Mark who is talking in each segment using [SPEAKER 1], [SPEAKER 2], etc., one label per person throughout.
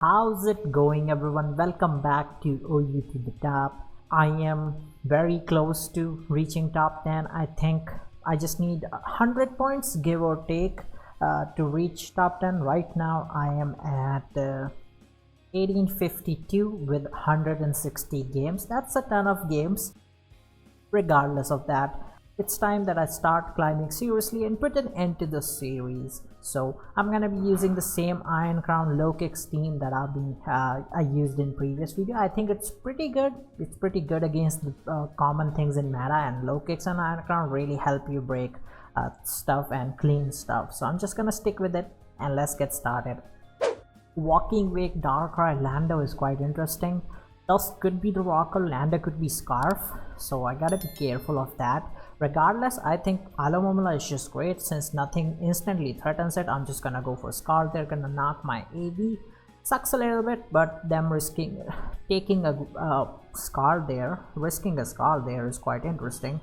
[SPEAKER 1] How's it going, everyone? Welcome back to OU to the top. I am very close to reaching top 10. I think I just need 100 points, give or take, to reach top 10. Right now I am at 1852 with 160 games. That's a ton of games. Regardless of that, it's time that I start climbing seriously and put an end to the series. So I'm gonna be using the same Iron Crown low kicks team that I used in previous video. I think it's pretty good. It's pretty good against the common things in meta, and low kicks and Iron Crown really help you break stuff and clean stuff. So I'm just gonna stick with it and let's get started. Walking Wake Darkrai Lando is quite interesting. Tusk could be the rocker, Lando could be Scarf, so I gotta be careful of that. Regardless, I think Alomomola is just great. Since nothing instantly threatens it, I'm just gonna go for Scarlet. They're gonna knock my AV. Sucks a little bit, but them taking a Scar there, risking a Scar there is quite interesting.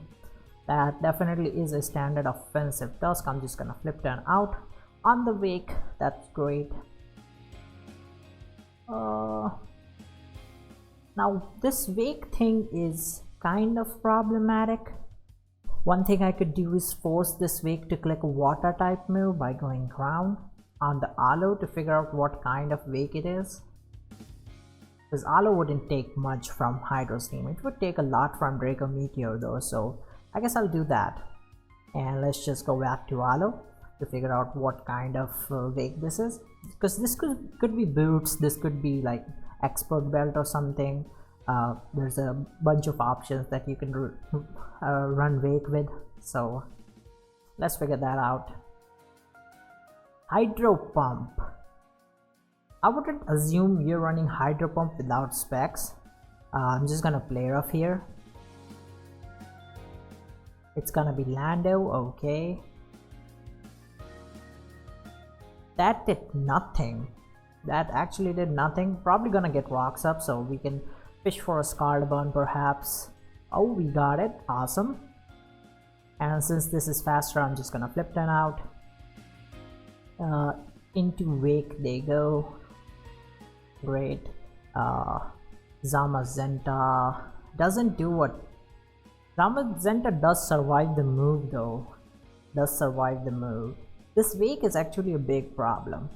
[SPEAKER 1] That definitely is a standard offensive Tusk. I'm just gonna flip turn out on the Wake. That's great. Now this Wake thing is kind of problematic. One thing I could do is force this Wake to click a water type move by going ground on the Aloe to figure out what kind of Wake it is. Because Aloe wouldn't take much from Hydro Steam. It would take a lot from Draco Meteor though, so I guess I'll do that. And let's just go back to Aloe to figure out what kind of Wake this is. Because this could be Boots, this could be like Expert Belt or something. There's a bunch of options that you can run Wake with, so let's figure that out. Hydro Pump. I wouldn't assume you're running Hydro Pump without specs. I'm just gonna play rough here. It's gonna be Lando, okay. That did nothing. That actually did nothing. Probably gonna get rocks up, so we can fish for a Scarlet burn perhaps. Oh, we got it. Awesome. And since this is faster, I'm just gonna flip them out. Into Wake they go. Great. Zamazenta doesn't do what Zamazenta does survive the move though. This Wake is actually a big problem.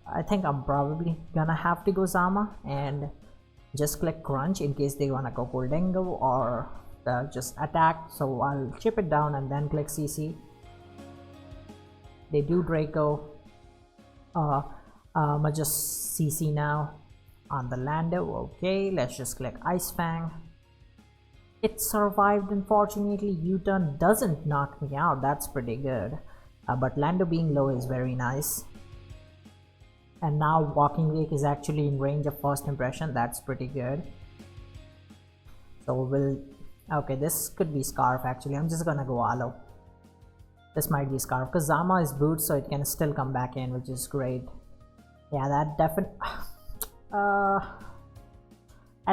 [SPEAKER 1] I think I'm probably gonna have to go Zama and just click Crunch in case they wanna go Goldengo or just attack. So I'll chip it down and then click CC. They do Draco. I'ma just CC now on the Lando. Okay, let's just click Ice Fang. It survived, unfortunately. U-turn doesn't knock me out. That's pretty good. But Lando being low is very nice. And now Walking Wake is actually in range of first impression. That's pretty good. So okay, this could be Scarf actually. I'm just gonna go Aloe. This might be Scarf because Zama is Boots, so it can still come back in, which is great. Yeah, that definitely. I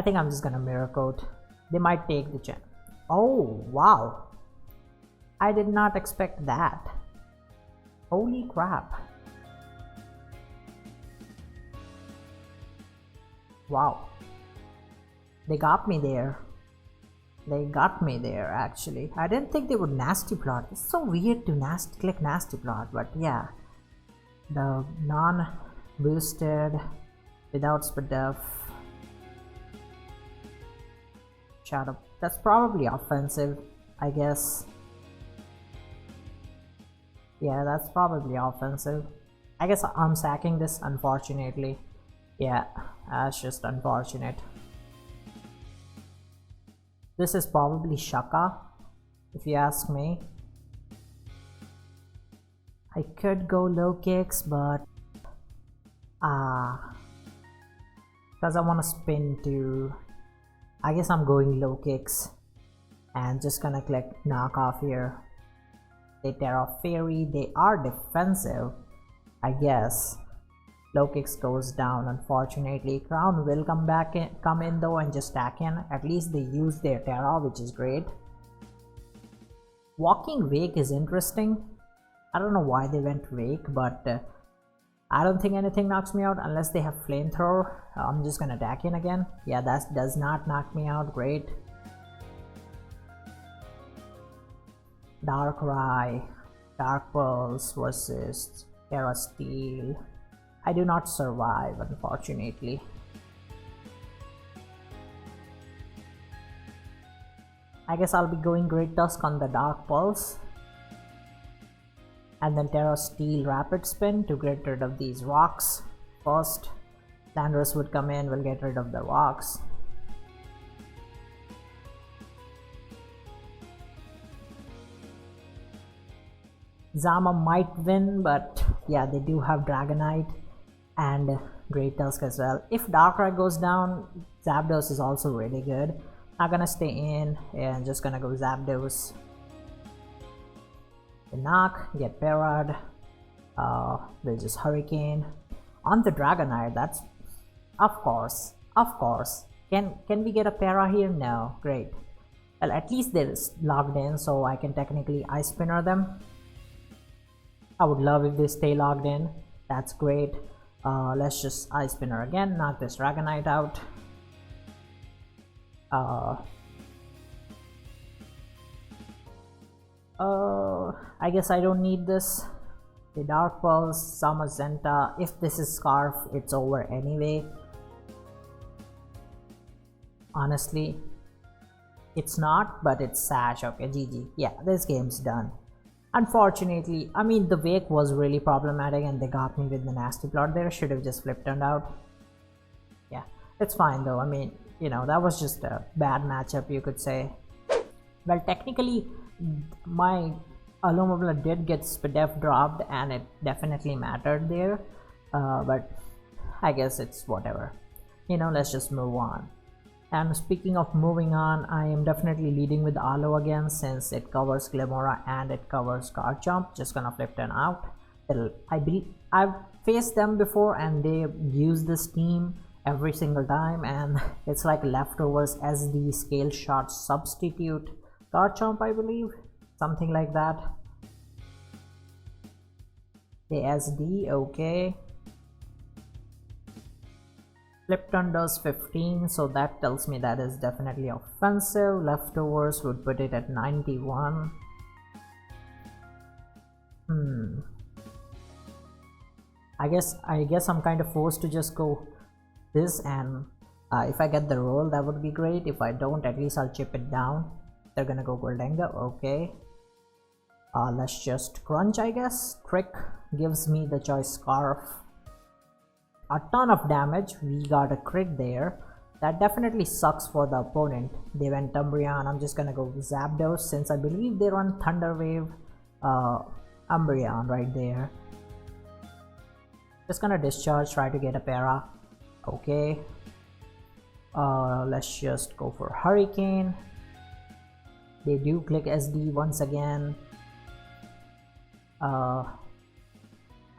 [SPEAKER 1] think I'm just gonna Mirror Coat. They might take the chance. Oh wow! I did not expect that. Holy crap! Wow, they got me there. Actually. I didn't think they would Nasty Plot. It's so weird to click Nasty Plot, but yeah. The non-boosted without speed def. Shut up. That's probably offensive, I guess. Yeah, that's probably offensive. I guess I'm sacking this, unfortunately. Yeah, that's just unfortunate. This is probably Shaka, if you ask me. I could go low kicks, but because I want to spin to, I guess I'm going low kicks and just gonna click knock off here. They tear off Fairy. They are defensive, I guess. Low kicks goes down, unfortunately. Crown will come in though and just stack in. At least they use their Terra, which is great. Walking Wake is interesting. I don't know why they went Wake, but I don't think anything knocks me out unless they have flamethrower. I'm just gonna attack in again. Yeah, that does not knock me out. Great. Darkrai, Dark Pearls versus Terra Steel. I do not survive, unfortunately. I guess I'll be going Great Tusk on the Dark Pulse. And then Terra Steel Rapid Spin to get rid of these rocks. First, Landorus would come in, will get rid of the rocks. Zama might win, but yeah, they do have Dragonite and Great Tusk as well. If Darkrai goes down, Zapdos is also really good. Not gonna stay in and just gonna go Zapdos. The knock, get parried. We'll just Hurricane on the Dragonite. That's of course. Can we get a para here? No. Great. Well, at least they're logged in, so I can technically Ice Spinner them. I would love if they stay logged in. That's great. Let's just Ice Spinner again. Knock this Dragonite out. I guess I don't need this. The Dark Pulse, Sama Zenta. If this is Scarf, it's over anyway. Honestly, it's not, but it's Sash. Okay, GG. Yeah, this game's done. Unfortunately, I mean, the Wake was really problematic and they got me with the nasty plot there. Should have just flipped turned out. Yeah, it's fine though. I mean, you know, that was just a bad matchup, you could say. Well, technically, my Alumabla did get Spadef dropped and it definitely mattered there. But I guess it's whatever. You know, let's just move on. And speaking of moving on, I am definitely leading with Alo again since it covers Glimora and it covers Garchomp. Just gonna flip them out. I've faced them before and they use this team every single time, and it's like leftovers as the Scale Shot substitute Garchomp, I believe, something like that. The SD, okay. Flipton does 15, so that tells me that is definitely offensive. Leftovers would put it at 91. I guess I'm kind of forced to just go this, and if I get the roll, that would be great. If I don't, at least I'll chip it down. They're gonna go Goldenga, okay. Let's just crunch, I guess. Trick gives me the choice Scarf. A ton of damage. We got a crit there. That definitely sucks for the opponent. They went Umbreon. I'm just gonna go Zapdos since I believe they run Thunder Wave. Umbreon right there. Just gonna discharge, try to get a para. Okay. Let's just go for Hurricane. They do click SD once again.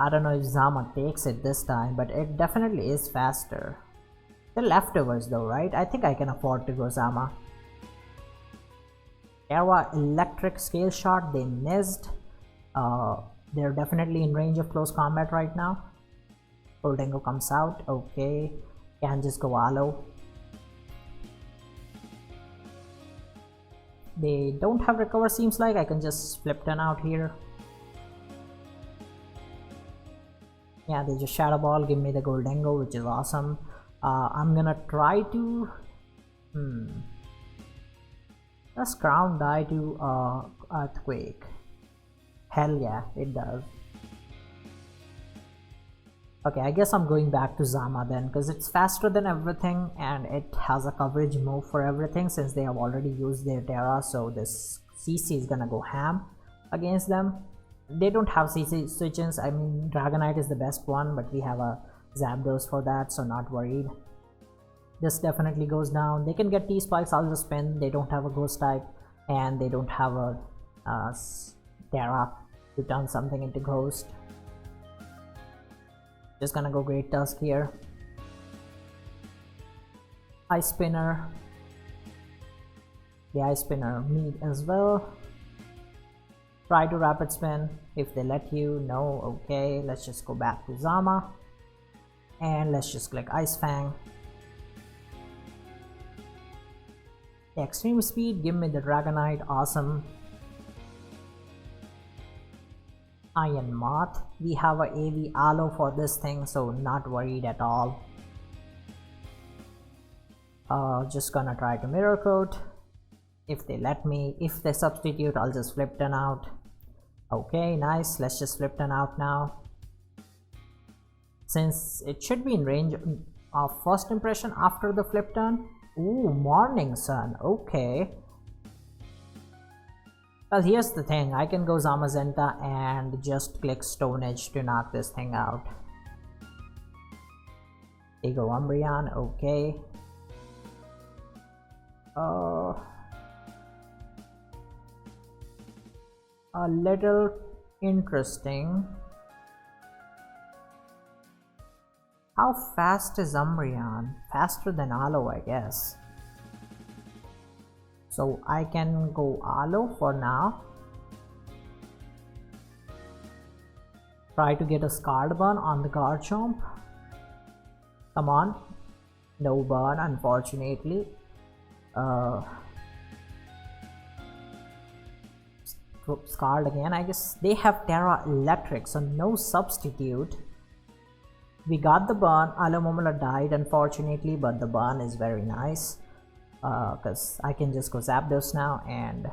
[SPEAKER 1] I don't know if Zama takes it this time, but it definitely is faster. They're leftovers though, right? I think I can afford to go Zama. Terra Electric Scale Shot, they missed. They're definitely in range of close combat right now. Goldengo comes out, okay. Can just go Alo. They don't have recover, seems like. I can just flip them out here. Yeah, they just Shadow Ball, give me the Goldengo, which is awesome. I'm gonna try to... Does Crown die to Earthquake? Hell yeah, it does. Okay, I guess I'm going back to Zama then, because it's faster than everything and it has a coverage move for everything since they have already used their Terra, so this CC is gonna go ham against them. They don't have CC switches. I mean, Dragonite is the best one, but we have a Zapdos for that, so not worried. This definitely goes down. They can get T-Spikes, I'll just spin. They don't have a Ghost type and they don't have a Terra to turn something into Ghost. Just gonna go Great Tusk here. Ice Spinner. The Ice Spinner meet as well. Try to rapid spin if they let you. No. Okay, let's just go back to Zama and let's just click Ice Fang. Extreme speed, give me the Dragonite. Awesome. Iron Moth. We have a AV Aloe for this thing, so not worried at all. Just gonna try to Mirror Coat if they let me. If they substitute, I'll just flip turn out. Okay, nice. Let's just flip turn out now. Since it should be in range of first impression after the flip turn. Ooh, Morning Sun. Okay. Well, here's the thing. I can go Zamazenta and just click Stone Edge to knock this thing out. They go Umbreon. Okay. A little interesting. How fast is Umbreon? Faster than Aloe, I guess. So I can go Aloe for now. Try to get a Scarlet burn on the Garchomp. Come on. No burn, unfortunately. Scarlet again. I guess they have Terra Electric, so no substitute. We got the burn. Alamomula died unfortunately, but the burn is very nice because I can just go Zapdos now, and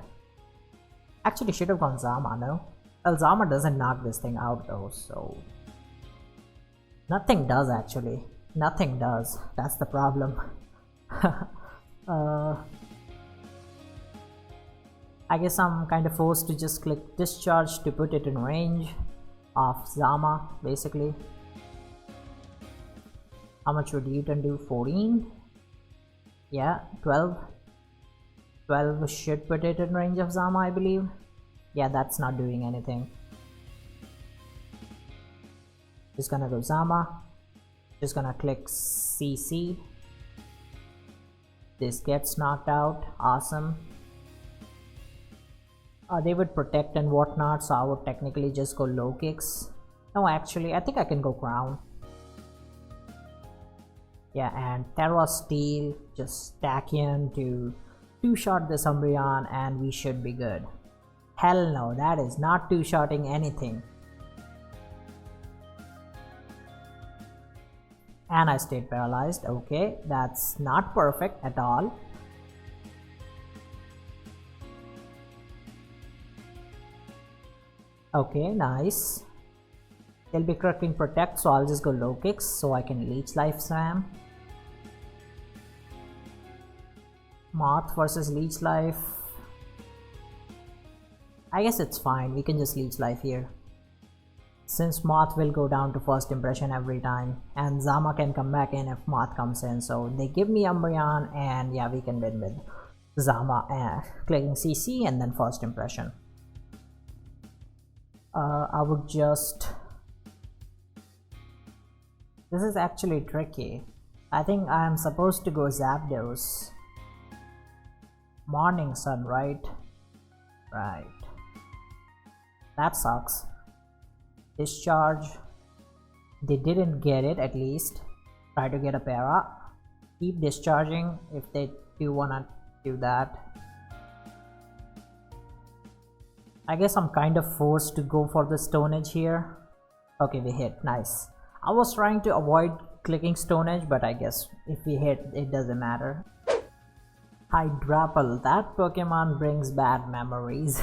[SPEAKER 1] actually should have gone Zama, no? Well, Zama doesn't knock this thing out though, so nothing does actually. Nothing does. That's the problem. I guess I'm kind of forced to just click Discharge to put it in range of Zama, basically. How much would U-turn do? 14? Yeah, 12. 12 should put it in range of Zama, I believe. Yeah, that's not doing anything. Just gonna go Zama. Just gonna click CC. This gets knocked out. Awesome. They would protect and whatnot, so I would technically just go low kicks. No, actually, I think I can go Crown. Yeah, and Terra Steel, just stack in to two-shot this Umbreon and we should be good. Hell no, that is not two-shotting anything. And I stayed paralyzed. Okay, that's not perfect at all. Okay, nice. They'll be correcting Protect, so I'll just go low kicks so I can Leech Life Slam. Moth versus Leech Life. I guess it's fine, we can just Leech Life here. Since Moth will go down to first impression every time, and Zama can come back in if Moth comes in, so they give me Umbreon, and yeah, we can win with Zama clicking CC and then first impression. I would just... This is actually tricky. I think I am supposed to go Zapdos. Morning Sun, right? Right. That sucks. Discharge. They didn't get it, at least. Try to get a para. Keep discharging if they do wanna do that. I guess I'm kind of forced to go for the Stone Edge here. Okay, we hit. Nice. I was trying to avoid clicking Stone Edge, but I guess if we hit, it doesn't matter. Hydrapple. That Pokemon brings bad memories.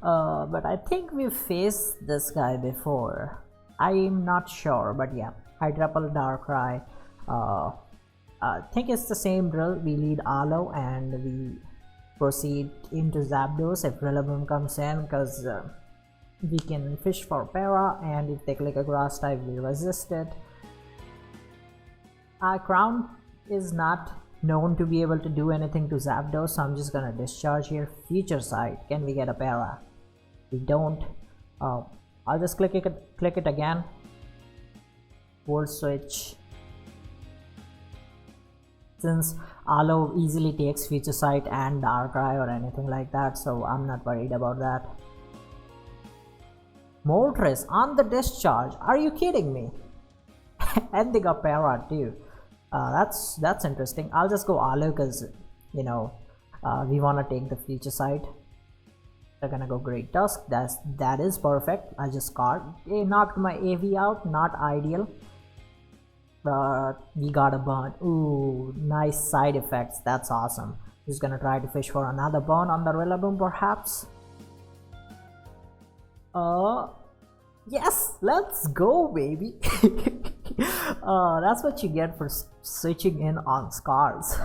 [SPEAKER 1] But I think we've faced this guy before. I'm not sure, but yeah. Hydrapple, Darkrai. I think it's the same drill. We lead Aloe and we proceed into Zapdos if Rillaboom comes in, because we can fish for para, and if they click a grass type we resist it. Crown is not known to be able to do anything to Zapdos, so I'm just gonna discharge here. Future Sight, can we get a para? We don't. I'll just click it again. Volt Switch. since Aloe easily takes Future Sight and Darkrai or anything like that, so I'm not worried about that. Moltres on the discharge, are you kidding me? And they got Para too. That's interesting. I'll just go Aloe because, you know, we want to take the Future Sight. They're gonna go Great Tusk. That is perfect. I just they knocked my AV out. Not ideal. But we got a burn. Ooh, nice side effects. That's awesome. Just gonna try to fish for another burn on the Rillaboom perhaps. Yes, let's go, baby. That's what you get for switching in on Scars.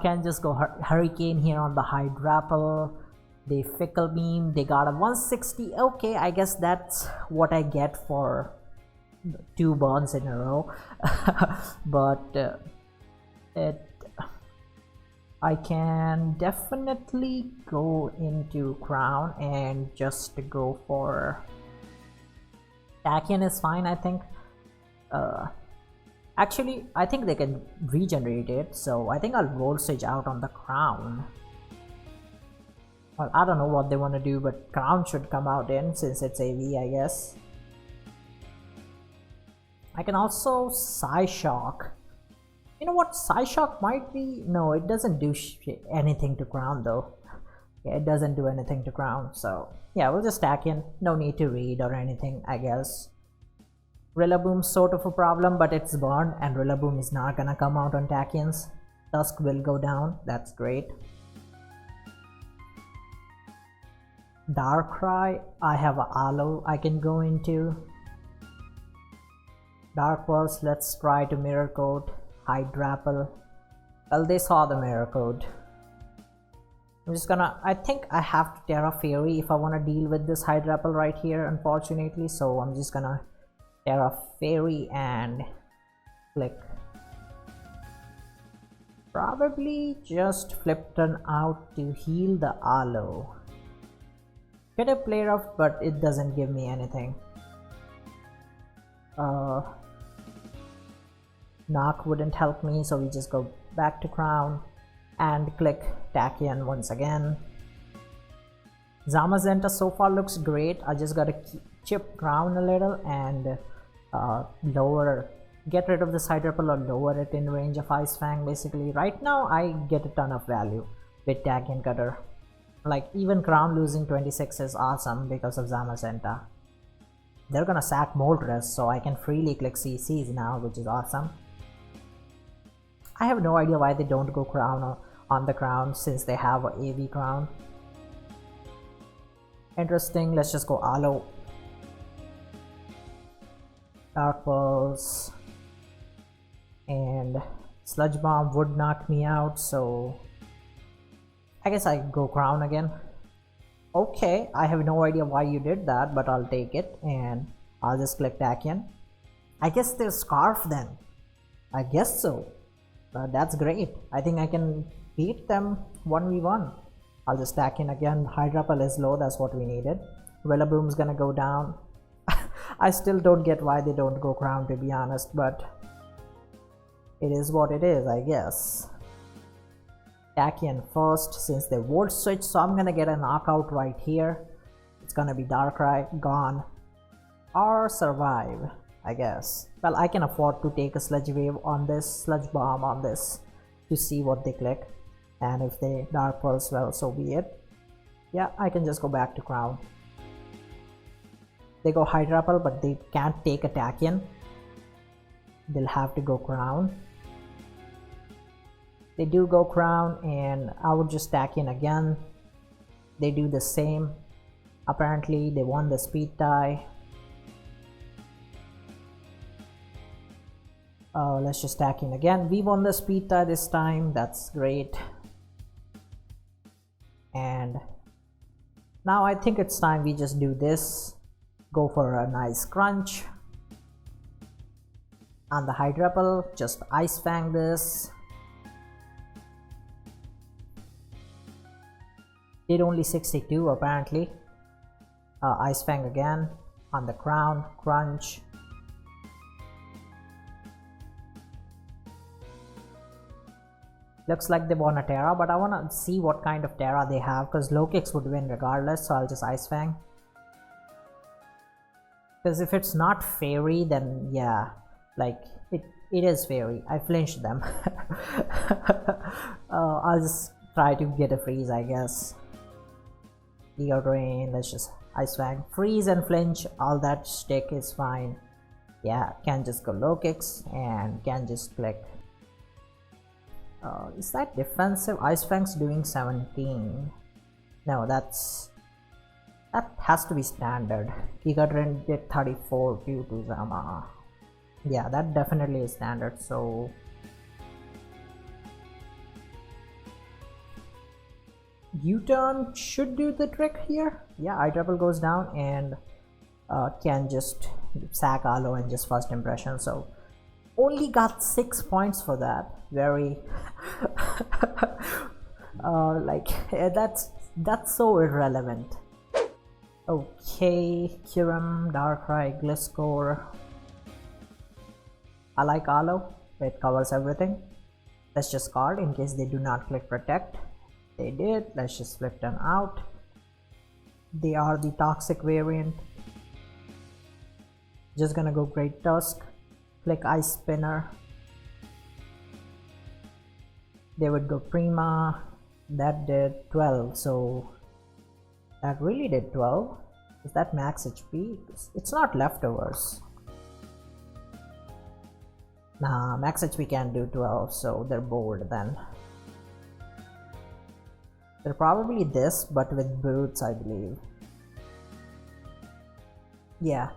[SPEAKER 1] Can just go Hurricane here on the Hydrapple. They Fickle Beam. They got a 160. Okay, I guess that's what I get for 2 burns in a row. But I can definitely go into Crown and just go for Tachyon is fine, I think. Actually, I think they can regenerate it, so I think I'll Voltage out on the Crown. Well, I don't know what they want to do, but Crown should come out in since it's AV, I guess. I can also Psyshock. You know what? Psyshock might be... No, it doesn't do anything to Crown though. Yeah, it doesn't do anything to Crown, so... Yeah, we'll just Tachyon. No need to read or anything, I guess. Rillaboom's sort of a problem, but it's burned and Rillaboom is not gonna come out on Tachyons. Tusk will go down. That's great. Darkrai, I have a Aloe I can go into. Dark Pulse, let's try to Mirror Coat. Hydrapple. Well, they saw the Mirror Coat. I'm just gonna... I think I have to Terra Fairy if I want to deal with this Hydrapple right here, unfortunately. So I'm just gonna Terra Fairy and click. Probably just flip turn out to heal the Aloe. Get a play rough, but it doesn't give me anything. Knock wouldn't help me, so we just go back to Crown and click Tachyon once again. Zamazenta so far looks great. I just gotta chip Crown a little and get rid of this Hydrapple or lower it in range of Ice Fang. Basically, right now I get a ton of value with Tachyon Cutter. Like, even Crown losing 26 is awesome because of Zamazenta. They're gonna sack Moltres, so I can freely click CCs now, which is awesome. I have no idea why they don't go Crown on the Crown since they have a AV Crown. Interesting. Let's just go Aloe. Dark Pulse. And Sludge Bomb would knock me out, so I guess I go Crown again. Okay, I have no idea why you did that, but I'll take it and I'll just click Tachyon. I guess there's Scarf then. I guess so. That's great. I think I can beat them 1v1. I'll just Tachyon again. Hydrapple is low, that's what we needed. Rillaboom's gonna go down. I still don't get why they don't go Crown, to be honest, but it is what it is, I guess. Tachyon first since they Volt Switch, so I'm gonna get a knockout right here. It's gonna be Darkrai, gone, or survive, I guess. Well, I can afford to take a Sludge Wave on this, Sludge Bomb on this, to see what they click, and if they Dark Pulse, well, so be it. Yeah, I can just go back to Crown. They go Hydrapple, but they can't take a Tachyon. They'll have to go Crown. They do go Crown, and I would just Tachyon again. They do the same. Apparently, they won the speed tie. Let's just Tachyon again. We won the speed tie this time. That's great. And now I think it's time we just do this. Go for a nice crunch. On the Hydrapple, just Ice Fang this. Did only 62 apparently. Ice Fang again on the Crown, crunch. Looks like they won a Terra, but I want to see what kind of Terra they have, because low kicks would win regardless, so I'll just Ice Fang. Because if it's not fairy, then yeah, like it is fairy. I flinched them. I'll just try to get a freeze, I guess. Giga Drain, let's just Ice Fang. Freeze and flinch, all that shtick is fine. Yeah, can just go low kicks and can just click. Is that defensive? Ice Fang's doing 17. No, that has to be standard. Giga Drain did 34 due to Zama. Yeah, that definitely is standard. So U-turn should do the trick here. Yeah, I triple goes down and can just sack Alo and just first impression. So only got 6 points for that. Very like that's so irrelevant. Okay, Kyurem, Darkrai, Gliscor. I like Alo, it covers everything. Let's just guard in case they do not click protect. They did. Let's just flip them out. They are the toxic variant. Just gonna go Great Tusk, click Ice Spinner. They would go Prima. That did 12, so that really did 12. Is that max HP? It's not leftovers. Nah, max HP can't do 12, so they're bored then. They're probably this, but with boots, I believe. Yeah.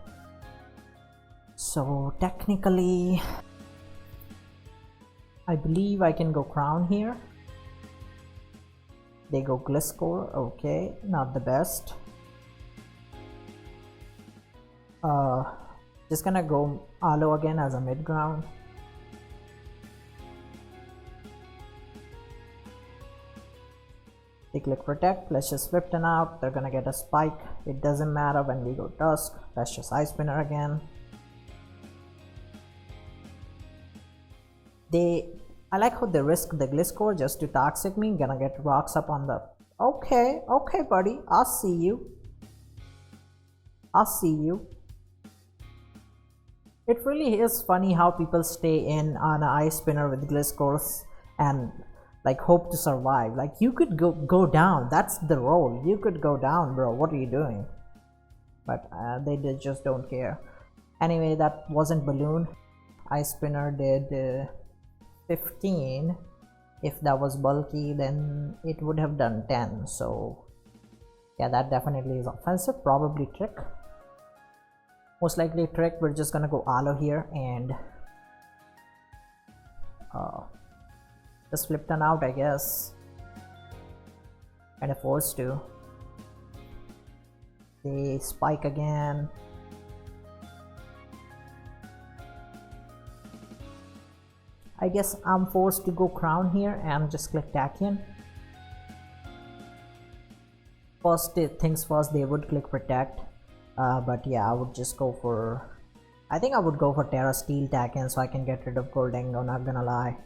[SPEAKER 1] So technically, I believe I can go Crown here. They go Gliscor, okay, not the best. Just gonna go Alo again as a mid ground. They click protect, let's just flip them out. They're gonna get a spike. It doesn't matter when we go Tusk. Let's just Ice Spinner again. I like how they risk the Gliscor just to toxic me. Gonna get rocks up on the... Okay, buddy, I'll see you. It really is funny how people stay in on an Ice Spinner with Gliscors and like hope to survive. Like you could go down. That's the role. You could go down, bro. What are you doing? But they just don't care. Anyway, that wasn't Balloon. Ice Spinner did 15. If that was bulky, then it would have done 10. So yeah, that definitely is offensive. Probably trick. Most likely trick. We're just gonna go Alo here and just flip them out, I guess. Kinda forced to. They spike again. I guess I'm forced to go Crown here and just click Tachyon. First things first, they would click Protect. But yeah, I would just go for... I think I would go for Terra Steel Tachyon so I can get rid of Goldengo, not gonna lie.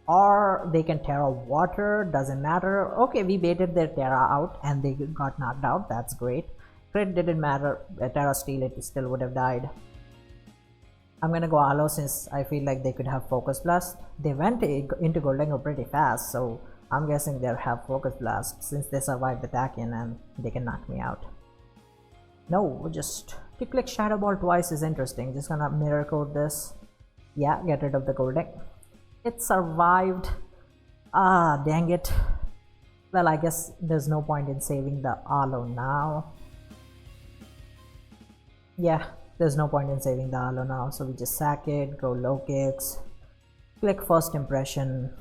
[SPEAKER 1] Or they can Terra Water, doesn't matter. Okay, we baited their Terra out and they got knocked out, that's great. Crit didn't matter, Terra Steel, it still would have died. I'm gonna go Alo since I feel like they could have Focus Blast. They went into Goldengo pretty fast, so I'm guessing they'll have Focus Blast since they survived the Tachyon and they can knock me out. No, just to click Shadow Ball twice is interesting. Just gonna mirror code this. Yeah, get rid of the Goldengo. It survived. Ah, dang it. Well, I guess there's no point in saving the Alo now. Yeah, there's no point in saving the Alo now, so we just sack it, go low kicks, click first impression.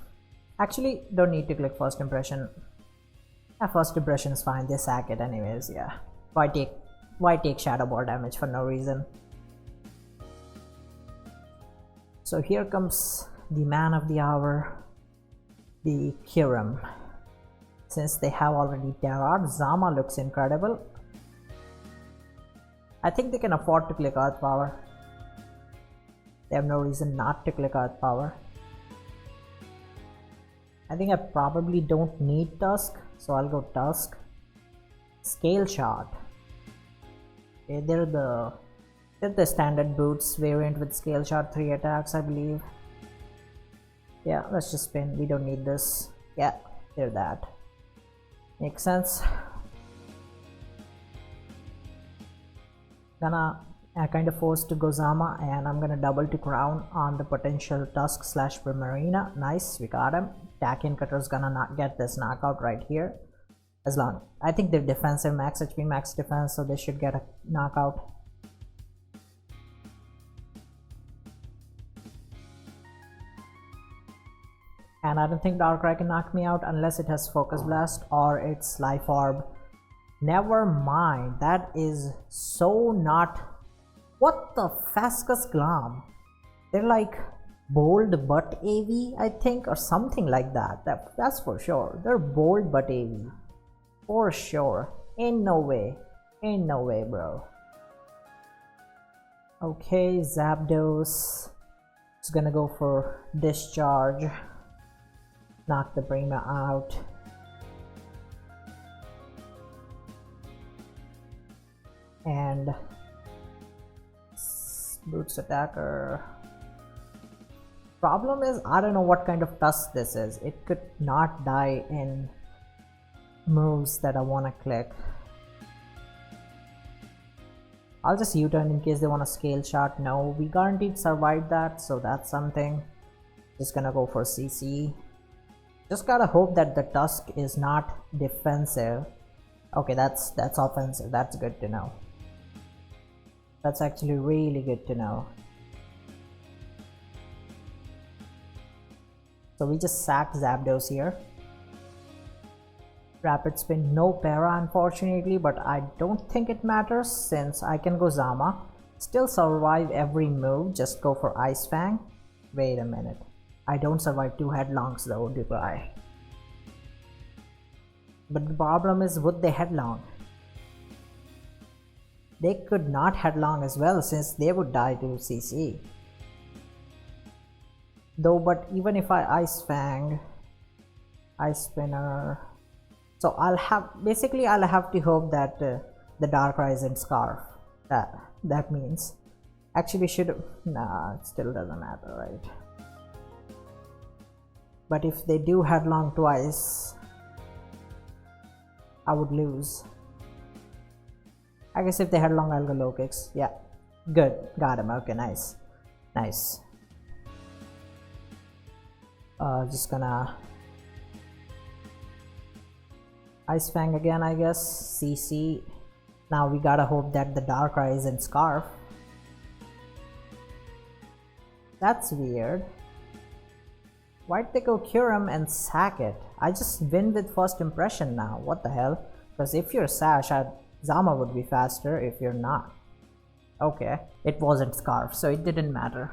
[SPEAKER 1] Actually, don't need to click first impression. Yeah, first impression is fine, they sack it anyways, yeah. Why take Shadow Ball damage for no reason? So here comes the man of the hour, the Kyurem. Since they have already Terra, Zama looks incredible. I think they can afford to click Earth Power. They have no reason not to click Earth Power. I think I probably don't need Tusk, so I'll go Tusk. Scale Shot. Okay, they're the standard boots variant with Scale Shot, 3 attacks, I believe. Yeah, let's just spin. We don't need this. Yeah, they're that. Makes sense. Gonna kind of forced to go Zama, and I'm gonna double to Crown on the potential Tusk / Primarina. Nice, we got him. Takian Cutter's gonna not get this knockout right here. As long, I think they're defensive, max HP, max defense, so they should get a knockout. And I don't think Darkrai can knock me out unless it has Focus Blast or its Life Orb. Never mind, that is so not... What the Fascus Glam? They're like bold but AV, I think, or something like that. That's for sure. They're bold but AV. For sure. Ain't no way. Ain't no way, bro. Okay, Zapdos is gonna go for Discharge. Knock the Prima out. And Boots Attacker. Problem is, I don't know what kind of Tusk this is. It could not die in moves that I want to click. I'll just U-turn in case they want a Scale Shot. No, we guaranteed survive that, so that's something. Just gonna go for CC. Just gotta hope that the Tusk is not defensive. Okay, that's offensive. That's good to know. That's actually really good to know. So we just sacked Zapdos here. Rapid Spin, no para unfortunately, but I don't think it matters since I can go Zama. Still survive every move, just go for Ice Fang. Wait a minute. I don't survive 2 headlongs though, do I? But the problem is, would they headlong? They could not headlong as well since they would die to CC. Though, but even if I Ice Fang, Ice Spinner, so I'll have to hope that the Darkrai isn't Scarf. That means actually nah, it still doesn't matter, right? But if they do headlong twice, I would lose. I guess if they headlong, I'll go low kicks. Yeah, good, got him. Okay, nice. Just gonna Ice Fang again, I guess. CC. Now we gotta hope that the Darkrai isn't Scarf. That's weird. Why'd they go Kyurem and sack it? I just win with first impression now. What the hell? Because if you're Sash, Zama would be faster if you're not. Okay, it wasn't Scarf, so it didn't matter.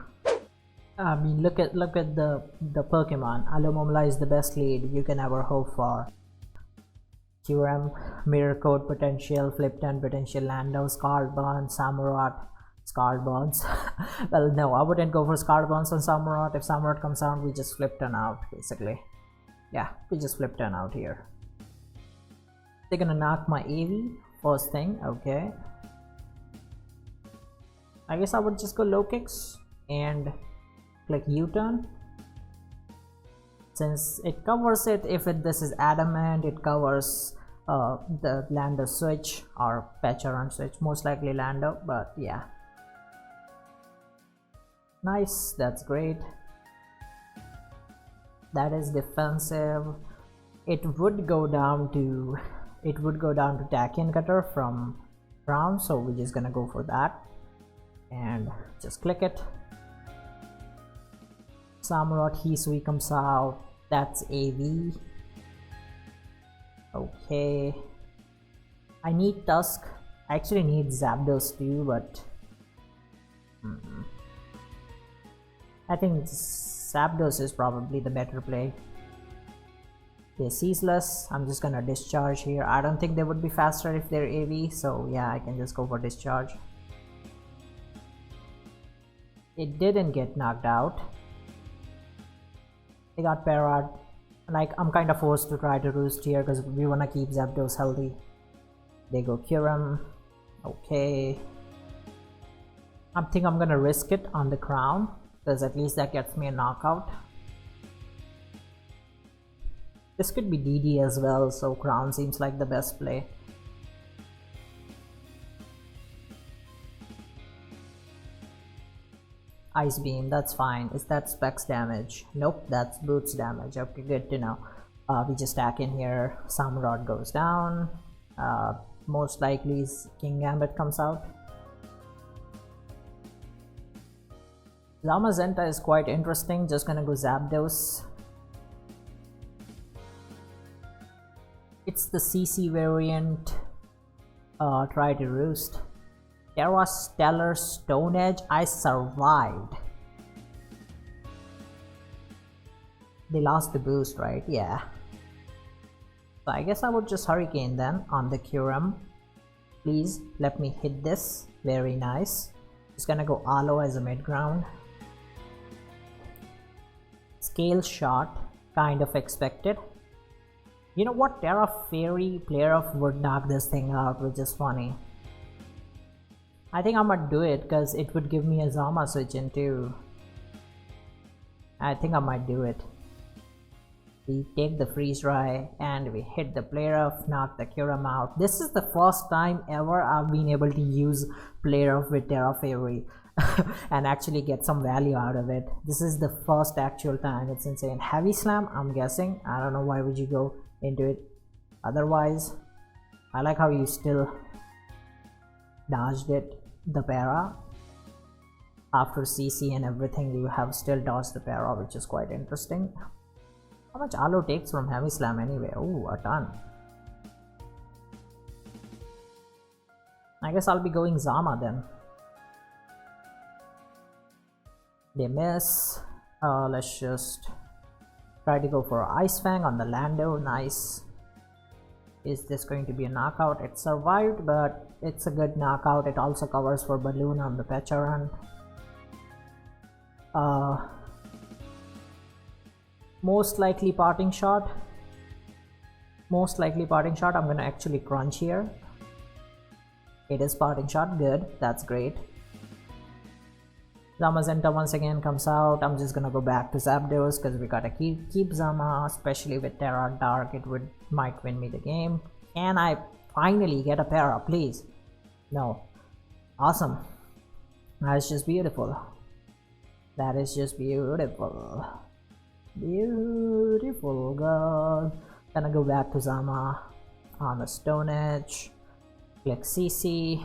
[SPEAKER 1] I mean, look at the Pokemon. Alumomla is the best lead you can ever hope for. Kyurem, Mirror Code potential, Flip Turn potential, Lando, Scarlet Burn, Samurott, Scarlet Burns. Well, no, I wouldn't go for Scarlet Burns on Samurott. If Samurott comes out, we just Flip Turn out, basically. Yeah, we just Flip Turn out here. They're gonna knock my AV first thing, okay. I guess I would just go low kicks and click U-turn. Since it covers it, if this is adamant, it covers the Lando switch or Pecharon switch, most likely Lando, but yeah. Nice, that's great. That is defensive. It would go down to Takian Cutter from Brown, so we're just gonna go for that and just click it. Samurott Hisui comes out. That's AV. Okay. I need Tusk. I actually need Zapdos too, but I think Zapdos is probably the better play. They're ceaseless. I'm just gonna discharge here. I don't think they would be faster if they're AV, so yeah, I can just go for discharge. It didn't get knocked out. They got parried. Like, I'm kind of forced to try to roost here because we want to keep Zapdos healthy. They go Kyurem. Okay. I think I'm gonna risk it on the crown because at least that gets me a knockout. This could be DD as well, so crown seems like the best play. Ice beam, that's fine. Is that specs damage? Nope, that's boots damage. Okay, good to know. We just stack in here. Samurott goes down. Most likely King Gambit comes out. Zamazenta is quite interesting. Just gonna go Zapdos. It's the CC variant. Try to roost. Terra Stellar Stone Edge. I survived. They lost the boost, right? Yeah. So I guess I would just Hurricane then on the Kyurem. Please let me hit this. Very nice. Just gonna go Aloe as a mid ground. Scale shot. Kind of expected. You know what? Terra Fairy player of would knock this thing out, which is funny. I think I'm gonna do it because it would give me a Zama switch in too. I think I might do it. We take the freeze dry and we hit the player of, knock the Kyurem out. This is the first time ever I've been able to use player of with Terra Fairy and actually get some value out of it. This is the first actual time. It's insane. Heavy Slam, I'm guessing. I don't know why would you go into it otherwise. I like how you still dodged it, the para. After CC and everything, you have still dodged the para, which is quite interesting. How much Aloe takes from Heavy Slam anyway? Oh, a ton. I guess I'll be going Zama then. They miss. Let's just try to go for Ice Fang on the Lando. Nice. Is this going to be a knockout? It survived, but it's a good knockout. It also covers for Balloon on the Pecharan. Most likely parting shot. Most likely parting shot. I'm gonna actually crunch here. It is parting shot. Good. That's great. Zamazenta once again comes out. I'm just gonna go back to Zapdos because we gotta keep Zama, especially with Terra Dark. It might win me the game. Can I finally get a para, please? No. Awesome. That's just beautiful. That is just beautiful. Beautiful girl. Gonna go back to Zama on the Stone Edge. Click CC.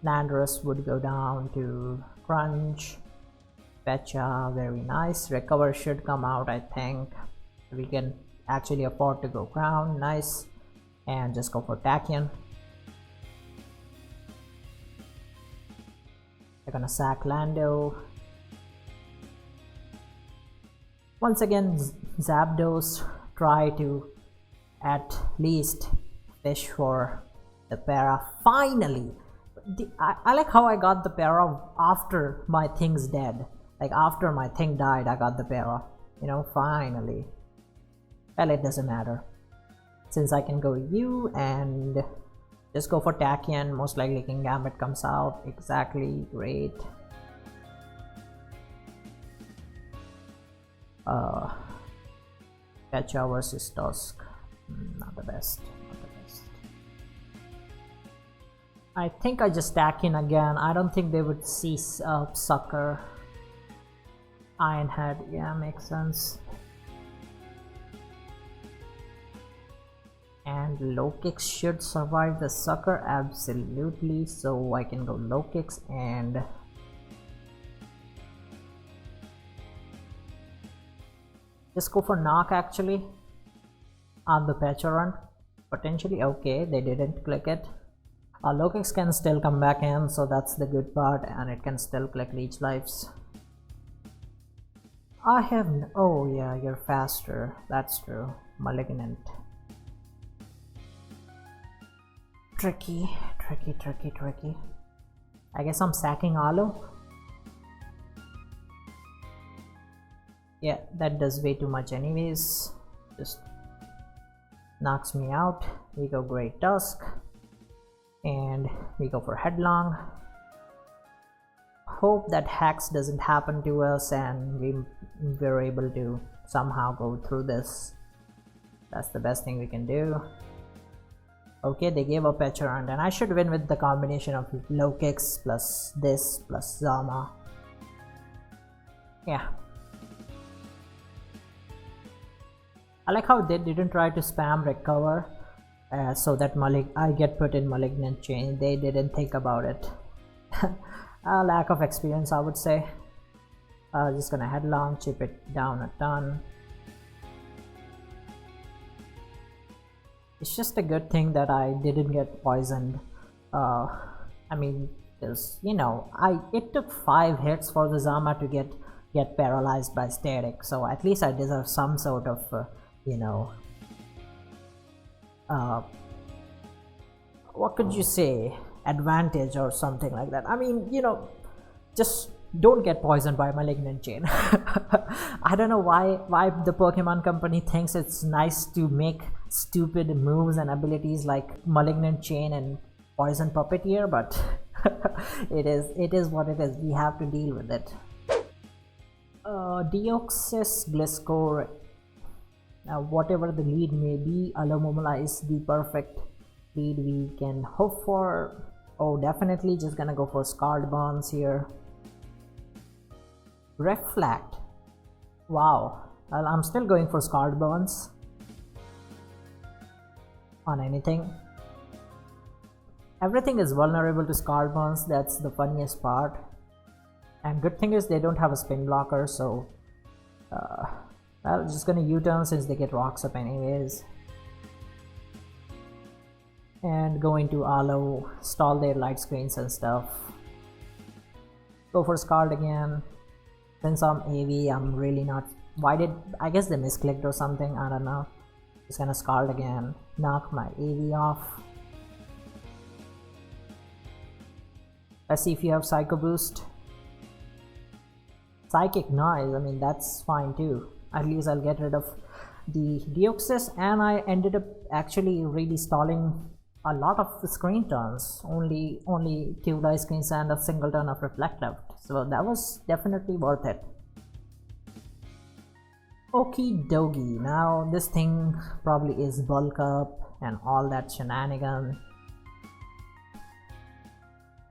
[SPEAKER 1] Landorus would go down to Crunch. Pecha, very nice. Recover should come out, I think. We can actually afford to go Crown. Nice. And just go for Tachyon. They're gonna sack Lando. Once again, Zapdos try to at least fish for the para. Finally! I like how I got the para after my thing's dead. Like after my thing died, I got the para. You know, finally. Well, it doesn't matter. Since I can go U and just go for Tachyon. Most likely King Gambit comes out. Exactly, great. Pecha versus Tusk. Not the best. Not the best. I think I just stack in again. I don't think they would see Sucker. Ironhead, yeah, makes sense. And low kicks should survive the Sucker, absolutely. So I can go low kicks and just go for knock actually on the Pecharan. Potentially, okay, they didn't click it. Low kicks can still come back in, so that's the good part, and it can still click leech lives. I have oh yeah, you're faster, that's true. Malignant. Tricky. I guess I'm sacking Aloe. Yeah, that does way too much anyways. Just knocks me out. We go Great Tusk, and we go for Headlong. Hope that Hex doesn't happen to us and we're able to somehow go through this. That's the best thing we can do. Okay, they gave up Pecharunt, and I should win with the combination of low kicks plus this plus Zama. Yeah. I like how they didn't try to spam recover so that I get put in Malignant Chain. They didn't think about it. A lack of experience, I would say. Just gonna Headlong, chip it down a ton. It's just a good thing that I didn't get poisoned. I mean, because you know, it took 5 hits for the Zama to get paralyzed by static, so at least I deserve some sort of you know, what could you say, advantage or something like that. I mean, you know, just don't get poisoned by Malignant Chain. I don't know why the Pokemon company thinks it's nice to make stupid moves and abilities like Malignant Chain and Poison Puppeteer, but it is what it is. We have to deal with it. Deoxys, Gliscor, whatever the lead may be, Alomomola is the perfect lead we can hope for. Oh, definitely just gonna go for Scarred Bonds here. Reflect. Wow. Well, I'm still going for Scarred Bonds on anything. Everything is vulnerable to Scarred Bonds. That's the funniest part. And good thing is they don't have a spin blocker, so well, just gonna U-turn since they get rocks up anyways. And go into Alo, stall their light screens and stuff. Go for Scarred again. Since I'm AV, I'm really not. I guess they misclicked or something, I don't know. Just gonna Scarred again. Knock my AV off. Let's see if you have Psycho Boost. Psychic Noise, I mean, that's fine too. At least I'll get rid of the Deoxys, and I ended up actually really stalling a lot of the screen turns. Only 2 light screens and a single turn of Reflect left. So that was definitely worth it. Okie dokie. Now this thing probably is bulk up and all that shenanigan.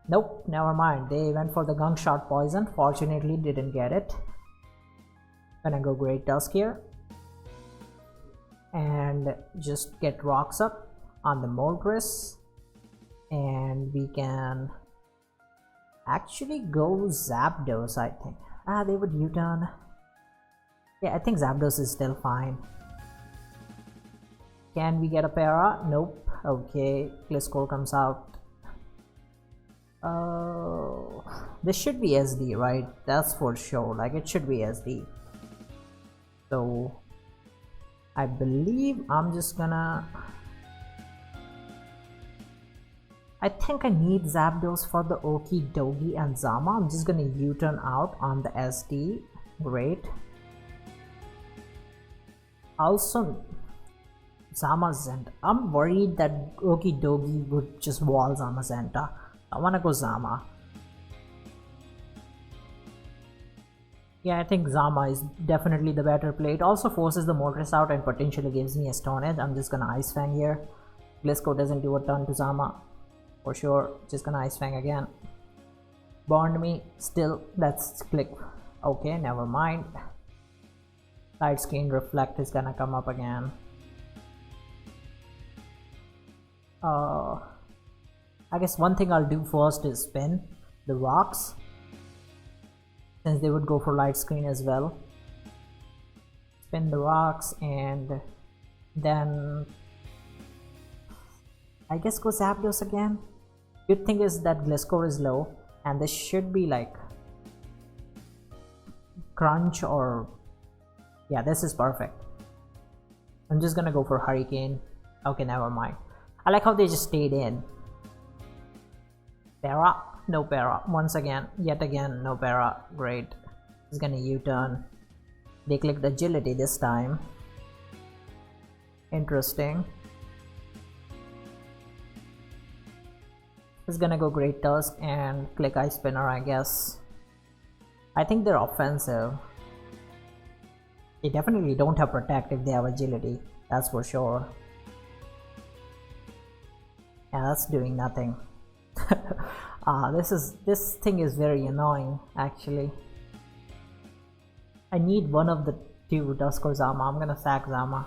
[SPEAKER 1] Nope, never mind. They went for the Gunk Shot Poison. Fortunately, didn't get it. Gonna go Great Tusk here. And just get rocks up on the Moltres. And we can actually go Zapdos, I think. They would U-turn. Yeah, I think Zapdos is still fine. Can we get a para? Nope. Okay, Gliscor comes out. This should be SD, right? That's for sure. Like, it should be SD. So I believe I'm just gonna. I think I need Zapdos for the Okie Dokie and Zama. I'm just gonna U-turn out on the SD. Great. Also, Zamazenta. I'm worried that Okie Dokie would just wall Zamazenta. I wanna go Zama. Yeah, I think Zama is definitely the better play. It also forces the Moltres out and potentially gives me a Stone Edge. I'm just gonna Ice Fang here. Gliscor doesn't do a ton to Zama. For sure. Just gonna Ice Fang again. Bond me. Still, let's click. Okay, never mind. Light Screen Reflect is gonna come up again. I guess one thing I'll do first is spin the rocks, since they would go for light screen as well. Spin the rocks and then I guess go Zapdos again. Good thing is that Gliscor is low and this should be like Crunch or yeah, this is perfect. I'm just gonna go for Hurricane. Okay, never mind. I like how they just stayed in. Para, no para. Once again, yet again, no para. Great. He's gonna U-turn. They clicked agility this time. Interesting. It's gonna go Great Tusk and click Ice Spinner, I guess. I think they're offensive. They definitely don't have Protect if they have Agility, that's for sure. Yeah, that's doing nothing. This thing is very annoying actually. I need one of the two, Dusk or Zama. I'm gonna sack Zama.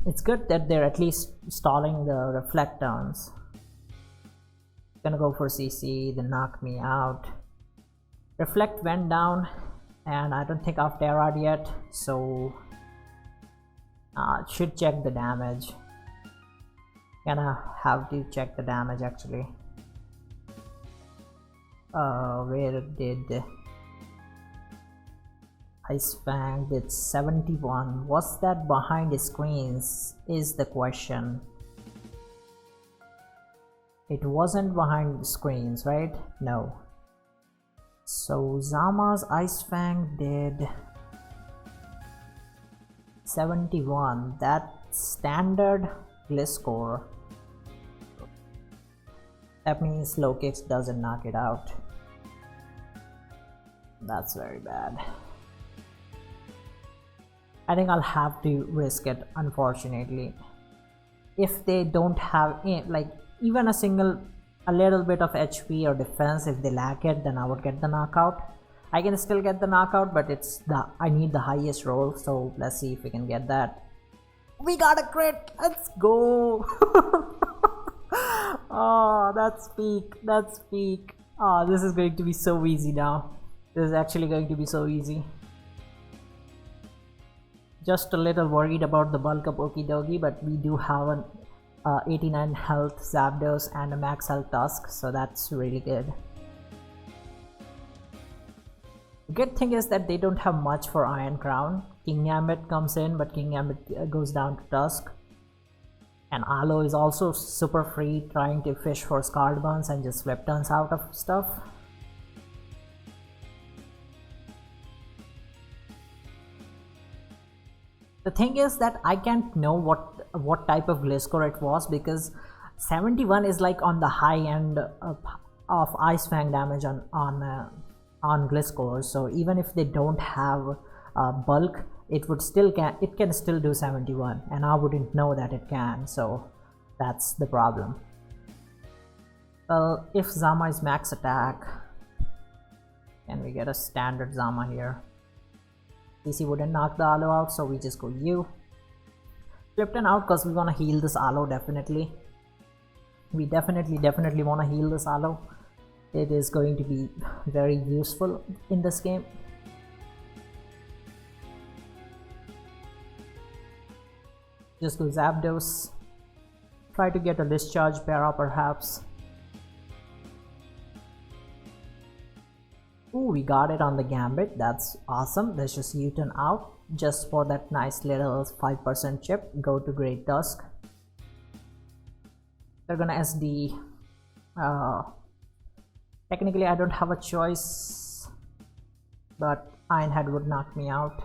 [SPEAKER 1] It's good that they're at least stalling the reflect turns. Gonna go for CC, then knock me out. Reflect went down, and I don't think I've terrored yet, so should check the damage. Gonna have to check the damage actually. Where did Ice Fang did 71. Was that behind the screens is the question. It wasn't behind the screens, right? No. So Zama's Ice Fang did 71. That standard Gliscor. That means low kicks doesn't knock it out. That's very bad. I think I'll have to risk it, unfortunately. If they don't have like even a little bit of HP or defense, if they lack it, then I would get the knockout. I can still get the knockout, but I need the highest roll, so let's see if we can get that. We got a crit! Let's go! Oh, that's peak. That's peak. Oh, this is going to be so easy now. This is actually going to be so easy. Just a little worried about the bulk up Okie Dokie, but we do have an 89 health Zapdos and a max health Tusk, so that's really good. The good thing is that they don't have much for Iron Crown. King Gambit comes in, but King Gambit goes down to Tusk. And Aloe is also super free, trying to fish for Scarlet Buns and just flip turns out of stuff. The thing is that I can't know what type of Gliscor it was, because 71 is like on the high end of Ice Fang damage on Gliscor. So even if they don't have bulk, it can still do 71, and I wouldn't know that it can. So that's the problem. Well, if Zama is max attack, can we get a standard Zama here? CC wouldn't knock the Aloe out, so we just go U. Flipton out because we want to heal this Aloe definitely. We definitely want to heal this Aloe. It is going to be very useful in this game. Just go Zapdos. Try to get a discharge para perhaps. Ooh, we got it on the Gambit. That's awesome. Let's just U-turn out just for that nice little 5% chip. Go to Great Tusk. They're gonna SD. Technically, I don't have a choice, but Iron Head would knock me out.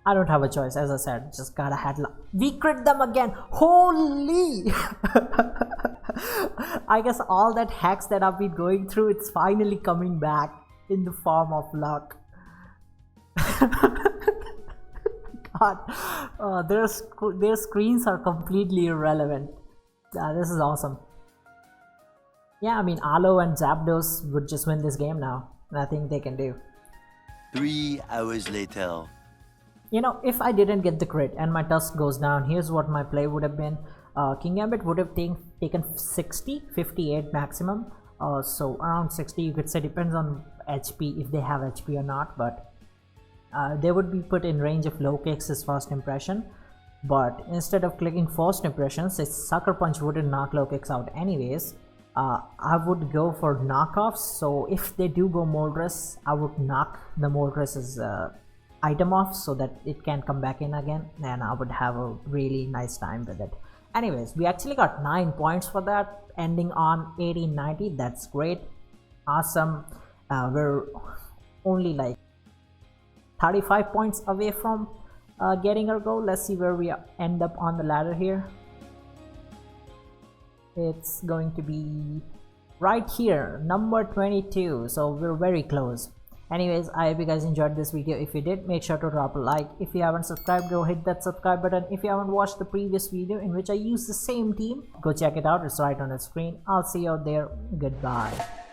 [SPEAKER 1] I don't have a choice, as I said. Just gotta head. We crit them again. Holy! I guess all that hacks that I've been going through, it's finally coming back in the form of luck. God, their screens are completely irrelevant. This is awesome. Yeah, I mean, Aloe and Zapdos would just win this game now. Nothing they can do.
[SPEAKER 2] 3 hours later.
[SPEAKER 1] You know, if I didn't get the crit and my Tusk goes down, here's what my play would have been. King Gambit would have taken 60, 58 maximum. So around 60, you could say, depends on HP, if they have HP or not. But they would be put in range of low kicks as first impression. But instead of clicking first impressions, its Sucker Punch wouldn't knock low kicks out anyways. I would go for knockoffs. So if they do go Moltres, I would knock the Moltres' item off so that it can come back in again, and I would have a really nice time with it. Anyways, we actually got 9 points for that, ending on 1890. That's great. Awesome. We're only like 35 points away from getting our goal. Let's see where we end up on the ladder here. It's going to be right here, number 22, so we're very close. Anyways, I hope you guys enjoyed this video. If you did, make sure to drop a like. If you haven't subscribed, go hit that subscribe button. If you haven't watched the previous video in which I used the same team, go check it out. It's right on the screen. I'll see you out there. Goodbye.